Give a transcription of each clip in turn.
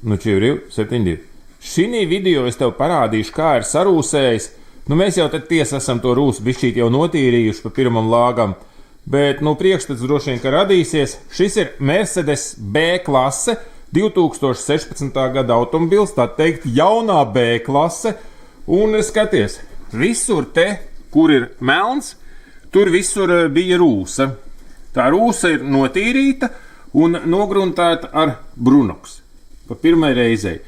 Nu, 4272. Šī video es tev parādīšu, kā ir sarūsējis. Nu, mēs jau tad tiesa esam to rūsu bišķīt jau notīrījuši pa pirmam lāgam. Bet, nu, priekšstats droši vien, ka radīsies. Šis ir Mercedes B klase, 2016. gada automobils, tā teikt, jaunā B klase. Un skaties, visur te, kur ir melns, tur visur bija rūsa. Tā rūsa ir notīrīta un nogruntēta ar brunoks. Pa pirmai reizei.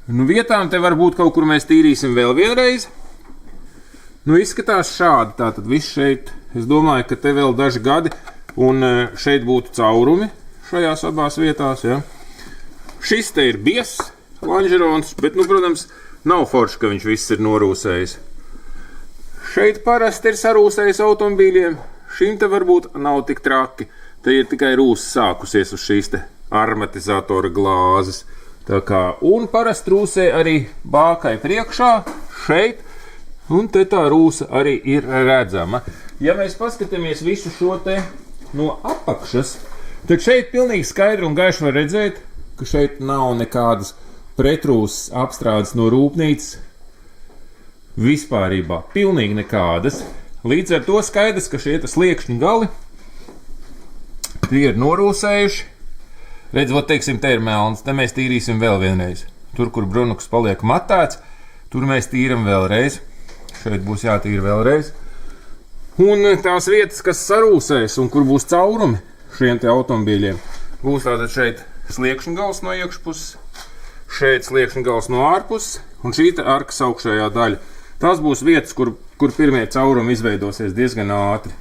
Nu, vietām te varbūt kaut kur mēs tīrīsim vēl vienreiz. Nu, izskatās šādi. Tātad viss šeit, es domāju, ka te vēl daži gadi un šeit būtu caurumi šajās abās vietās, ja. Šis te ir biezs lanžerons, bet, nu, protams, nav forši, ka viņš viss ir norūsējis. Šeit parasti ir sarūsējis automobīļiem. Šim te varbūt nav tik traki. Te ir tikai rūsa sākusies uz šīs te armatizatora glāzes. Tā kā, un parasti rūsē arī bākai priekšā, šeit, un te tā rūsa arī ir redzama. Ja mēs paskatāmies visu šo te no apakšas, tad šeit pilnīgi skaidri un gaiši var redzēt, ka šeit nav nekādas pretrūsas apstrādes no rūpnīcas vispārībā. Pilnīgi nekādas. Līdz ar to skaidrs, ka šie sliekšņu gali tie ir norūsējuši. Redzot, teiksim, te ir melns, te mēs tīrīsim vēl vienreiz. Tur, kur brunuks paliek matēts, tur mēs tīram vēlreiz. Šeit būs jātīra vēlreiz. Un tās vietas, kas sarūsēs un kur būs caurumi šiem te automobīļiem, būs tātad šeit sliekšņu gals no iekšpuses, šeit sliekšņu gals no ārpuses un šī te arkas augšējā daļa. Tās būs vietas, kur pirmie caurumi izveidosies diezgan ātri.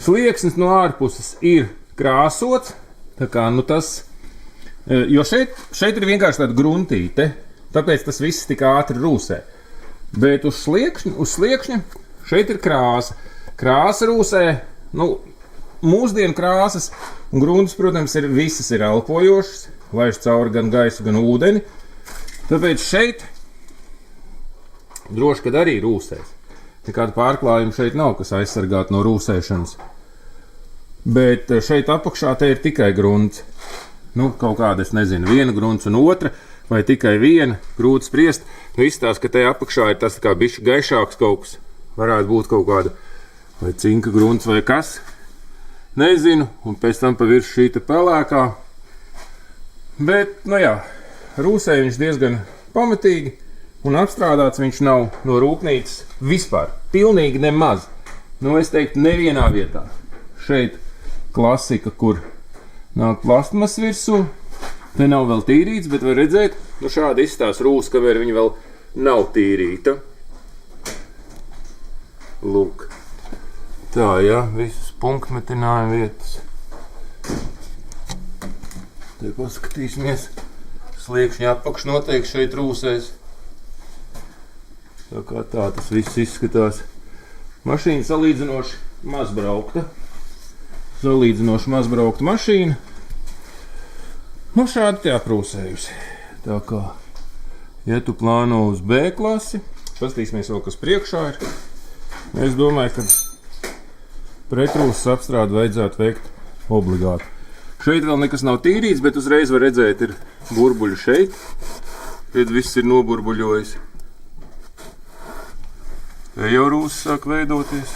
Slieksnis no ārpuses ir krāsots, tā kā, nu tas, jo šeit ir vienkārši tāda gruntīte, tāpēc tas viss tik ātri rūsē. Bet uz sliekšņa šeit ir krāsa. Krāsa rūsē, nu, mūsdienu krāsas un gruntis, protams, visas ir elpojošas, laiž cauri gan gaisu, gan ūdeni. Tāpēc šeit droši, kad arī rūsēs. Nekāda pārklājuma šeit nav, kas aizsargāt no rūsēšanas. Bet šeit apakšā te ir tikai grunts. Nu, kaut kāda, es nezinu, viena grunts un otra, vai tikai viena, grūti spriest. Nu, izstāst, ka te apakšā ir tas kā bišķi gaišāks kaut kas. Varētu būt kaut kāda vai cinka grunts vai kas. Nezinu, un pēc tam pa virs šī te pelēkā. Bet, nu jā, rūsē viņš diezgan pamatīgi, un apstrādāts viņš nav no rūpnīcas vispār. Pilnīgi nemaz. Nu, es teiktu, nevienā vietā. Šeit klasika, kur nāk plastmas virsū. Te nav vēl tīrīts, bet var redzēt, nu šādi izstās rūsa, kamēr viņa vēl nav tīrīta. Lūk. Tā, ja, visas punktmetinājuma vietas. Te paskatīsimies. Sliekšņa apakš noteikti šeit rūsēs. Tā kā tā tas viss izskatās. Mašīna salīdzinoši mazbraukta. Salīdzinoši mazbraukta mašīna. Nu, šādi te aprūsējusi. Tā kā, ja tu plāno uz B klasi, paskatīsimies vēl, kas priekšā ir. Es domāju, ka pretrūsas apstrādi vajadzētu veikt obligāti. Šeit vēl nekas nav tīrīts, bet uzreiz var redzēt, ir burbuļi šeit. Redz, viss ir noburbuļojis. Te jau rūsas sāk veidoties.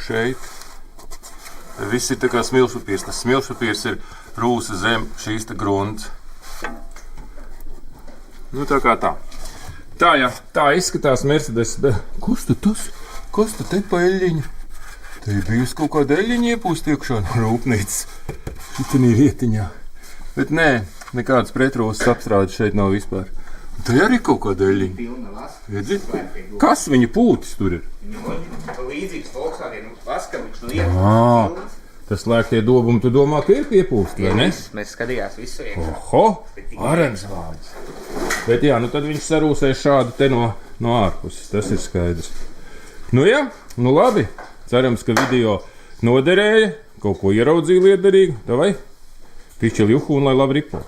Šeit. Viss ir tā kā smilšpapīrs. Tas smilšpapīrs ir rūsa zem šīs te grunts. Nu, tā kā tā. Tā, jā, tā izskatās Mercedes. Kas tu tas? Kas tu te pa eļļiņu? Te ir bijusi kaut kāda eļļiņa iepūst iekšā no rūpnīcas. Šitanī vietiņā. Bet nē, nekādas pretrūsas apstrādes šeit nav vispār. Un te arī kaut kāda eļļiņa. Redzi? Kas viņa pūtis tur ir? Līdzīgs Volkswagen Vaskavičs no iepas. Tas slēgtie dobumi, tu domā, ka ir piepūst, vai ne? Mēs skatījās visu iekšā. Oho, arensvāds. Bet jā, nu tad viņš sarūsēs šādu te no ārpuses, tas ir skaidrs. Nu jā, nu labi. Cerams, ka video noderēja, kaut ko ieraudzīja lietderīgi. Davai, pišķil juhu un lai labi ripo.